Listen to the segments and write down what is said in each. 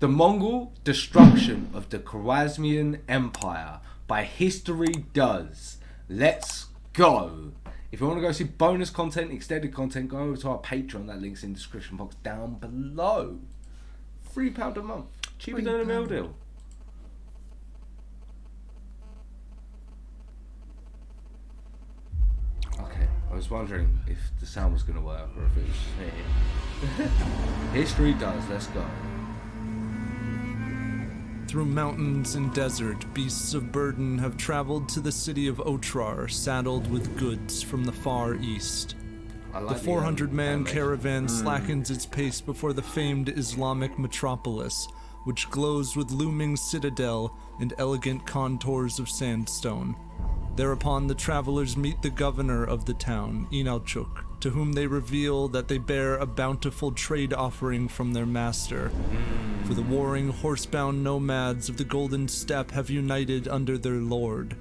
The Mongol destruction of the Khwarazmian Empire by History Does. Let's go. If you want to go see bonus content, extended content, go over to our Patreon. That link's in the description box down below. £3 a month. Cheaper than a meal deal. Okay, I was wondering if the sound was going to work or if it was just me. History Does. Let's go. Through mountains and desert, beasts of burden have traveled to the city of Otrar, saddled with goods from the far east. The 400-man caravan slackens its pace before the famed Islamic metropolis, which glows with looming citadel and elegant contours of sandstone. Thereupon the travelers meet the governor of the town, Inalchuk, to whom they reveal that they bear a bountiful trade offering from their master. For the warring horsebound nomads of the Golden Steppe have united under their lord.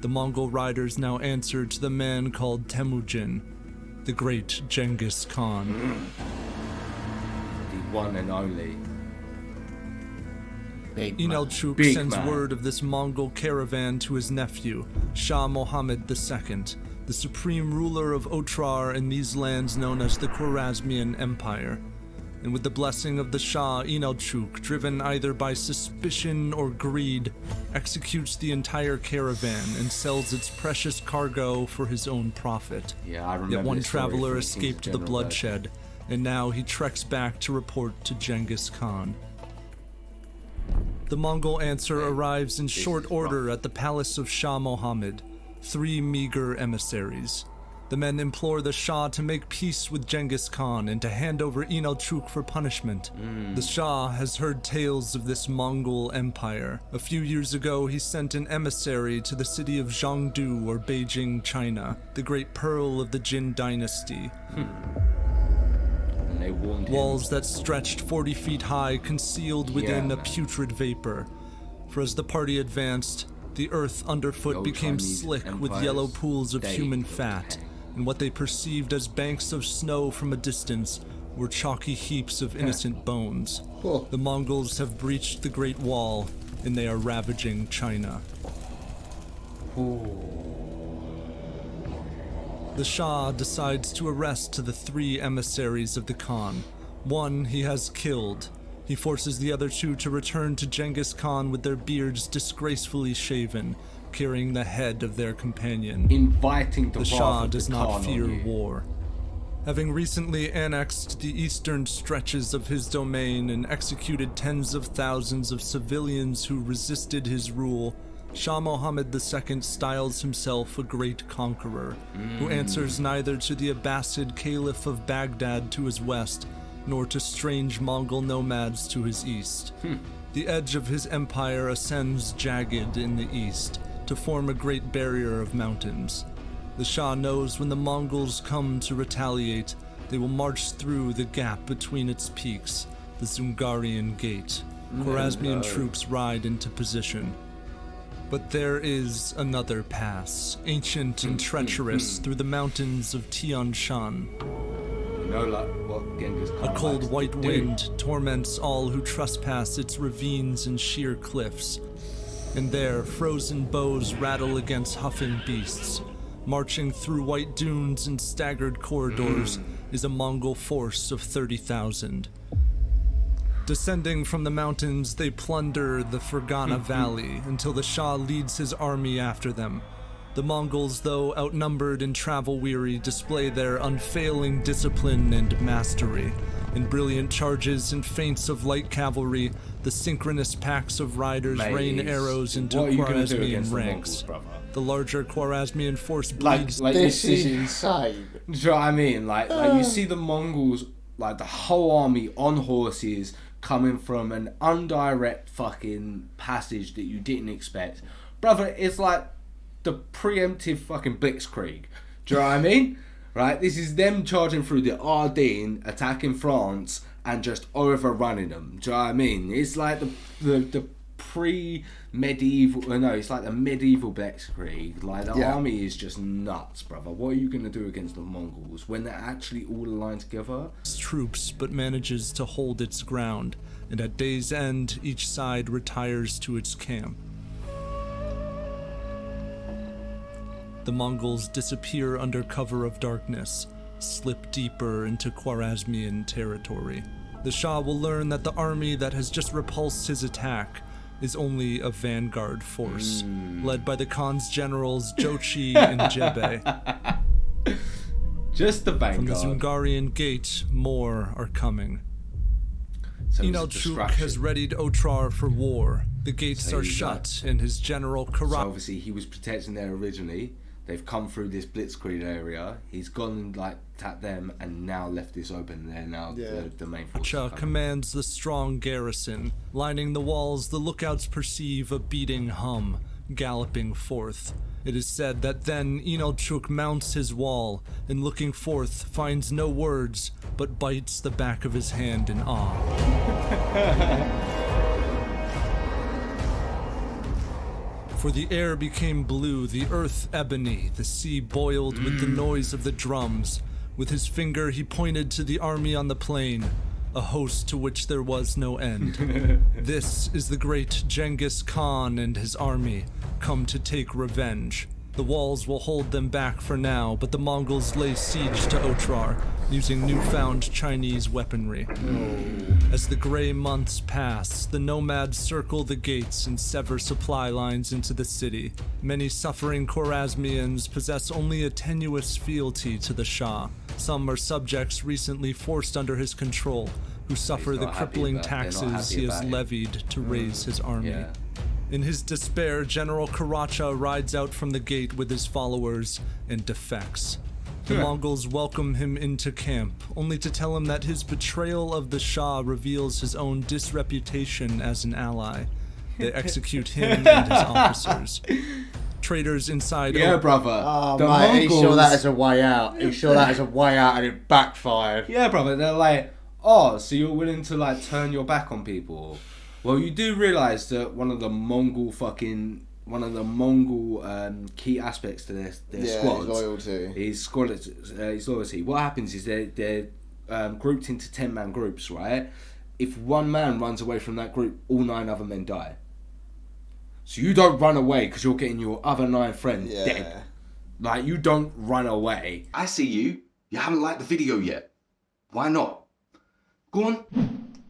The Mongol riders now answer to the man called Temujin, the great Genghis Khan. The one and only. Inalchuk sends word of this Mongol caravan to his nephew, Shah Mohammed II, the supreme ruler of Otrar in these lands known as the Khwarazmian Empire. And with the blessing of the Shah, Inalchuk, driven either by suspicion or greed, executes the entire caravan and sells its precious cargo for his own profit. Yeah, I remember. Yet one traveler escaped the bloodshed, and now he treks back to report to Genghis Khan. The Mongol answer arrives in short order at the palace of Shah Mohammed, 3 meager emissaries. The men implore the Shah to make peace with Genghis Khan and to hand over Inalchuk for punishment. The Shah has heard tales of this Mongol empire. A few years ago, he sent an emissary to the city of Jiangdu or Beijing, China, the great pearl of the Jin dynasty. And they warned him. Walls that stretched 40 feet high, concealed within a putrid vapor. For as the party advanced, the earth underfoot became slick with yellow pools of human fat, and what they perceived as banks of snow from a distance were chalky heaps of innocent bones. The Mongols have breached the Great Wall, and they are ravaging China. The Shah decides to arrest the 3 emissaries of the Khan. One he has killed. He forces the other 2 to return to Genghis Khan with their beards disgracefully shaven, carrying the head of their companion. Inviting the Shah does not fear war. Having recently annexed the eastern stretches of his domain and executed tens of thousands of civilians who resisted his rule, Shah Mohammed II styles himself a great conqueror, who answers neither to the Abbasid Caliph of Baghdad to his west, nor to strange Mongol nomads to his east. The edge of his empire ascends jagged in the east, to form a great barrier of mountains. The Shah knows when the Mongols come to retaliate, they will march through the gap between its peaks, the Zungarian Gate. Khwarazmian troops ride into position. But there is another pass, ancient and treacherous, through the mountains of Tian Shan. A cold white wind torments all who trespass its ravines and sheer cliffs. And there, frozen bows rattle against huffing beasts. Marching through white dunes and staggered corridors is a Mongol force of 30,000. Descending from the mountains, they plunder the Fergana Valley until the Shah leads his army after them. The Mongols, though outnumbered and travel-weary, display their unfailing discipline and mastery. In brilliant charges and feints of light cavalry, the synchronous packs of riders rain arrows into Khwarazmian ranks. The larger Khwarazmian force bleeds. This is insane. Do you know what I mean? Like you see the Mongols, like the whole army on horses, coming from an indirect fucking passage that you didn't expect. Brother, it's like the preemptive fucking blitzkrieg. Do you know what I mean? Right? This is them charging through the Ardennes, attacking France, and just overrunning them. Do you know what I mean? It's like the pre-medieval, no, it's like the medieval blitzkrieg. Like the army is just nuts, brother. What are you going to do against the Mongols when they're actually all aligned together? Troops, but manages to hold its ground. and at day's end, each side retires to its camp. The Mongols disappear under cover of darkness, slip deeper into Khwarazmian territory. The Shah will learn that the army that has just repulsed his attack is only a vanguard force, led by the Khan's generals Jochi and Jebe. Just the vanguard. From the Zungarian gate, more are coming. So Inalchuk has readied Otrar for war. The gates are shut, and his general So Khwarazmian. obviously he was protecting there originally. They've come through this blitzkrieg area. He's gone and like tapped them, and now left this open. They're now the main force. Commands the strong garrison. Lining the walls, the lookouts perceive a beating hum, galloping forth. It is said that then Inalchuk mounts his wall, and looking forth, finds no words, but bites the back of his hand in awe. For the air became blue, the earth ebony, the sea boiled with the noise of the drums. With his finger he pointed to the army on the plain, a host to which there was no end. This is the great Genghis Khan and his army, come to take revenge. The walls will hold them back for now, but the Mongols lay siege to Otrar, using newfound Chinese weaponry. As the gray months pass, the nomads circle the gates and sever supply lines into the city. Many suffering Khwarazmians possess only a tenuous fealty to the Shah. Some are subjects recently forced under his control, who suffer the crippling taxes he has levied to raise his army. Yeah. In his despair, General Karacha rides out from the gate with his followers and defects. The Mongols welcome him into camp, only to tell him that his betrayal of the Shah reveals his own disreputation as an ally. They execute him and his officers. Traitors inside... Yeah, brother. Oh, the mate, he Mongols... saw that as a way out. He saw that as a way out and it backfired. Yeah, brother. They're like, oh, so you're willing to like turn your back on people? Well, you do realise that one of the Mongol key aspects to their squads is loyalty. What happens is they're grouped into 10-man groups, right? If one man runs away from that group, all 9 other men die. So you don't run away because you're getting your other 9 friends dead. Like, you don't run away. I see you. You haven't liked the video yet. Why not? Go on.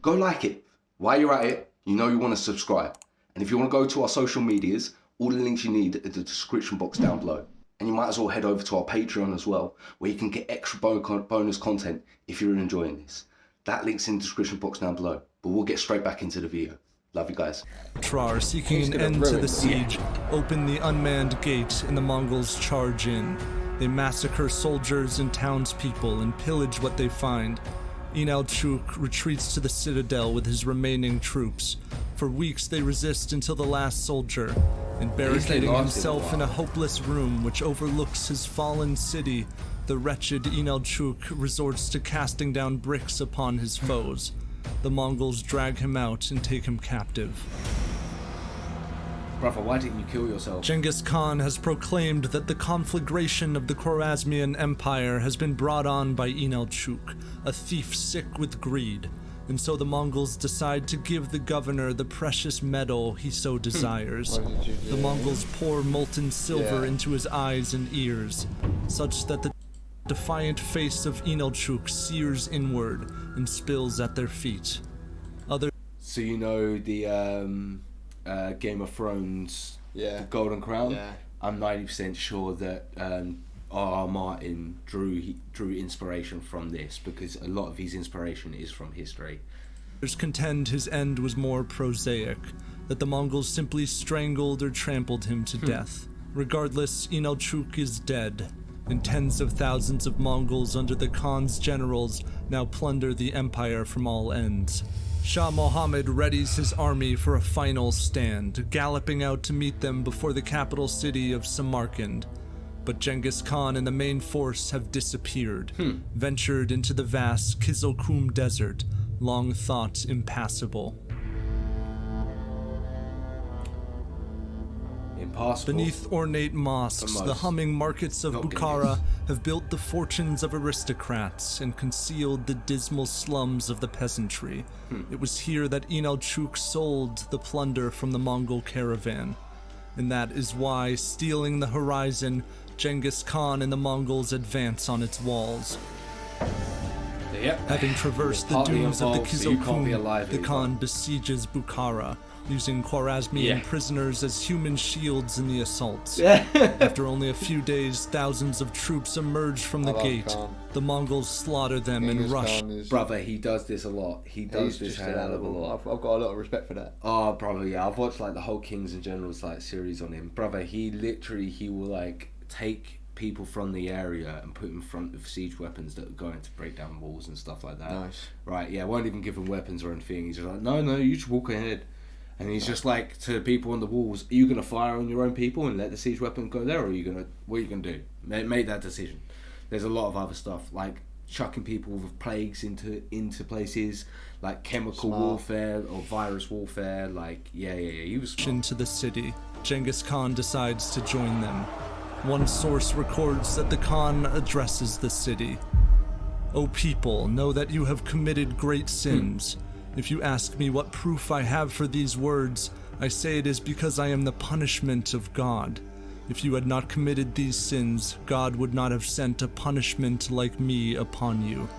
Go like it. While you're at it, you know you want to subscribe. And if you want to go to our social medias, all the links you need are in the description box down below. And you might as well head over to our Patreon as well, where you can get extra bonus content if you're enjoying this. That link's in the description box down below. But we'll get straight back into the video. Love you guys. Otrar, seeking an end to the siege, open the unmanned gate and the Mongols charge in. They massacre soldiers and townspeople and pillage what they find. Inalchuk retreats to the citadel with his remaining troops. For weeks they resist until the last soldier, and barricading himself in a hopeless room which overlooks his fallen city, the wretched Inalchuk resorts to casting down bricks upon his foes. The Mongols drag him out and take him captive. Brother, why didn't you kill yourself? Genghis Khan has proclaimed that the conflagration of the Khwarazmian Empire has been brought on by Inalchuk, a thief sick with greed, and so the Mongols decide to give the governor the precious metal he so desires. The Mongols pour molten silver into his eyes and ears, such that the defiant face of Inalchuk sears inward and spills at their feet. So you know the Game of Thrones, the Golden Crown? Yeah. I'm 90% sure that R.R. Martin drew inspiration from this, because a lot of his inspiration is from history. Others contend his end was more prosaic, that the Mongols simply strangled or trampled him to death. Regardless, Inalchuk is dead, and tens of thousands of Mongols under the Khan's generals now plunder the empire from all ends. Shah Mohammed readies his army for a final stand, galloping out to meet them before the capital city of Samarkand. But Genghis Khan and the main force have disappeared, ventured into the vast Kizilkum desert, long thought impassable. Impassable. Beneath ornate mosques, the humming markets of Bukhara have built the fortunes of aristocrats and concealed the dismal slums of the peasantry. It was here that Inalchuk sold the plunder from the Mongol caravan. And that is why, stealing the horizon, Genghis Khan and the Mongols advance on its walls. Yep. Having traversed the dunes of the Kizilkum, the Khan anymore. besieges Bukhara, using Khwarazmian prisoners as human shields in the assaults. Yeah. After only a few days, thousands of troops emerge from the gate. Khan. The Mongols slaughter them and rush. Brother, he does this a lot. He does this a hell of a lot. I've got a lot of respect for that. Oh, brother, yeah. I've watched like the whole Kings and Generals like series on him. Brother, he will like take people from the area and put in front of siege weapons that are going to break down walls and stuff like that. Nice. Right, yeah, won't even give them weapons or anything. He's just like, no, you just walk ahead. And he's just like, to people on the walls, are you going to fire on your own people and let the siege weapon go there, or what are you going to do? Make that decision. There's a lot of other stuff, like chucking people with plagues into places, like chemical warfare or virus warfare, like, yeah, he was smart. Into the city, Genghis Khan decides to join them. One source records that the Khan addresses the city. O people, know that you have committed great sins. If you ask me what proof I have for these words, I say it is because I am the punishment of God. If you had not committed these sins, God would not have sent a punishment like me upon you.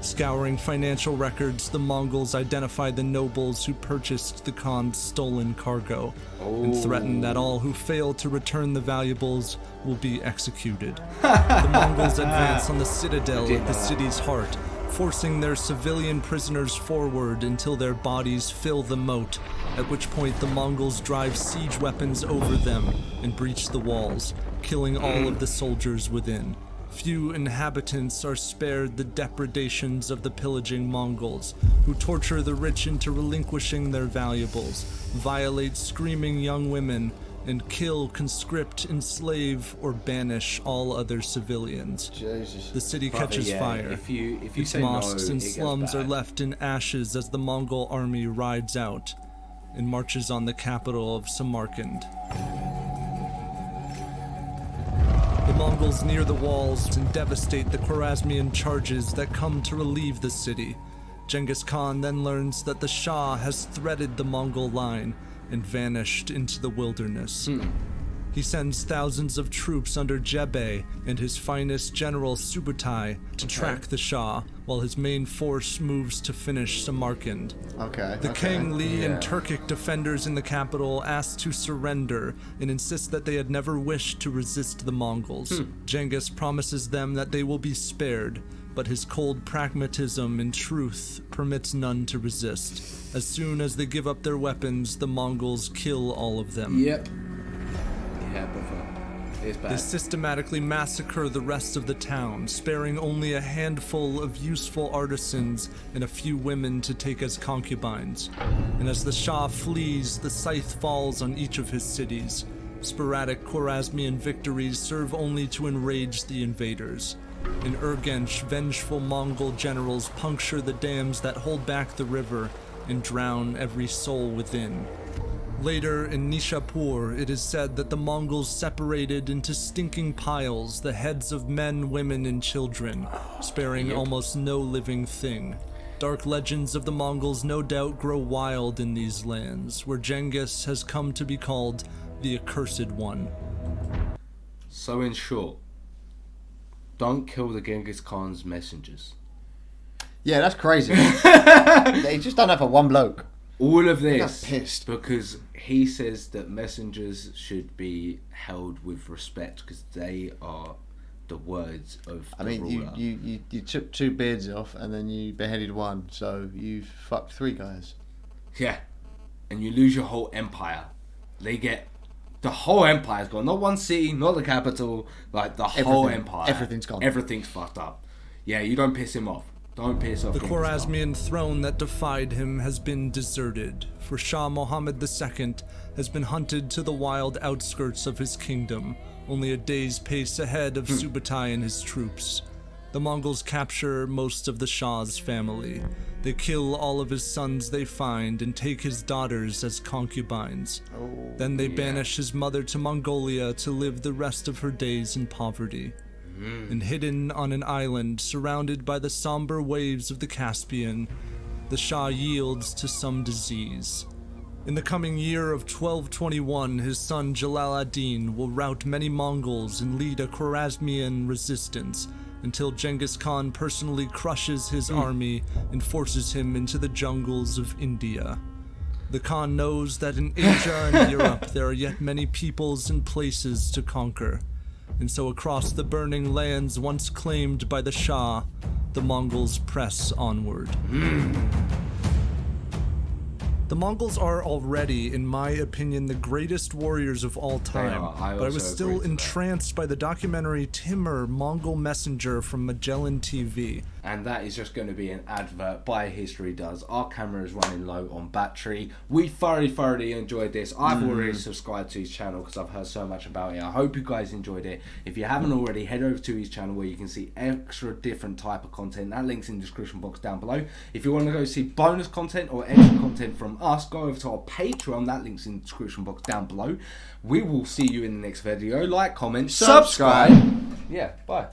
Scouring financial records, the Mongols identify the nobles who purchased the Khan's stolen cargo and threaten that all who fail to return the valuables will be executed. The Mongols advance on the citadel of the city's heart, forcing their civilian prisoners forward until their bodies fill the moat, at which point the Mongols drive siege weapons over them and breach the walls, killing all of the soldiers within. Few inhabitants are spared the depredations of the pillaging Mongols, who torture the rich into relinquishing their valuables, violate screaming young women, and kill, conscript, enslave, or banish all other civilians. Jesus. The city catches fire. If you Its say mosques no, and it gets slums are bad. left in ashes as the Mongol army rides out and marches on the capital of Samarkand. The Mongols near the walls and devastate the Khwarazmian charges that come to relieve the city. Genghis Khan then learns that the Shah has threaded the Mongol line and vanished into the wilderness. He sends thousands of troops under Jebe and his finest general Subutai to track the Shah, while his main force moves to finish Samarkand. The Kangli and Turkic defenders in the capital ask to surrender and insist that they had never wished to resist the Mongols. Genghis promises them that they will be spared, but his cold pragmatism and truth permits none to resist. As soon as they give up their weapons, the Mongols kill all of them. Yep. Yeah, brother. It's bad. They systematically massacre the rest of the town, sparing only a handful of useful artisans and a few women to take as concubines. And as the Shah flees, the scythe falls on each of his cities. Sporadic Khwarazmian victories serve only to enrage the invaders. In Urgench, vengeful Mongol generals puncture the dams that hold back the river and drown every soul within. Later, in Nishapur, it is said that the Mongols separated into stinking piles the heads of men, women, and children, sparing almost no living thing. Dark legends of the Mongols no doubt grow wild in these lands, where Genghis has come to be called the Accursed One. So in short, don't kill the Genghis Khan's messengers. Yeah, that's crazy. They just done that for one bloke. All of I this got pissed. because he says that messengers should be held with respect because they are the words of the ruler. You took 2 beards off and then you beheaded 1, so you fucked 3 guys. Yeah, and you lose your whole empire. The whole empire's gone. Not one city, not the capital, like the whole empire. Everything's gone. Everything's fucked up. Yeah, you don't piss him off. Don't piss off The Genghis Khan. Khwarazmian throne that defied him has been deserted, for Shah Muhammad II has been hunted to the wild outskirts of his kingdom, only a day's pace ahead of Subutai and his troops. The Mongols capture most of the Shah's family. They kill all of his sons they find and take his daughters as concubines. Then they banish his mother to Mongolia to live the rest of her days in poverty. And hidden on an island surrounded by the somber waves of the Caspian, the Shah yields to some disease. In the coming year of 1221, his son Jalal ad-Din will rout many Mongols and lead a Khwarazmian resistance until Genghis Khan personally crushes his army and forces him into the jungles of India. The Khan knows that in Asia and Europe there are yet many peoples and places to conquer, and so across the burning lands once claimed by the Shah, the Mongols press onward. The Mongols are already, in my opinion, the greatest warriors of all time, but I was still entranced by the documentary Timur, Mongol Messenger from Magellan TV. And that is just going to be an advert by History Does. Our camera is running low on battery. We thoroughly enjoyed this. I've already subscribed to his channel because I've heard so much about it. I hope you guys enjoyed it. If you haven't already, head over to his channel where you can see extra different type of content. That link's in the description box down below. If you want to go see bonus content or extra content from us, go over to our Patreon. That link's in the description box down below. We will see you in the next video. Like, comment, subscribe. Yeah, bye.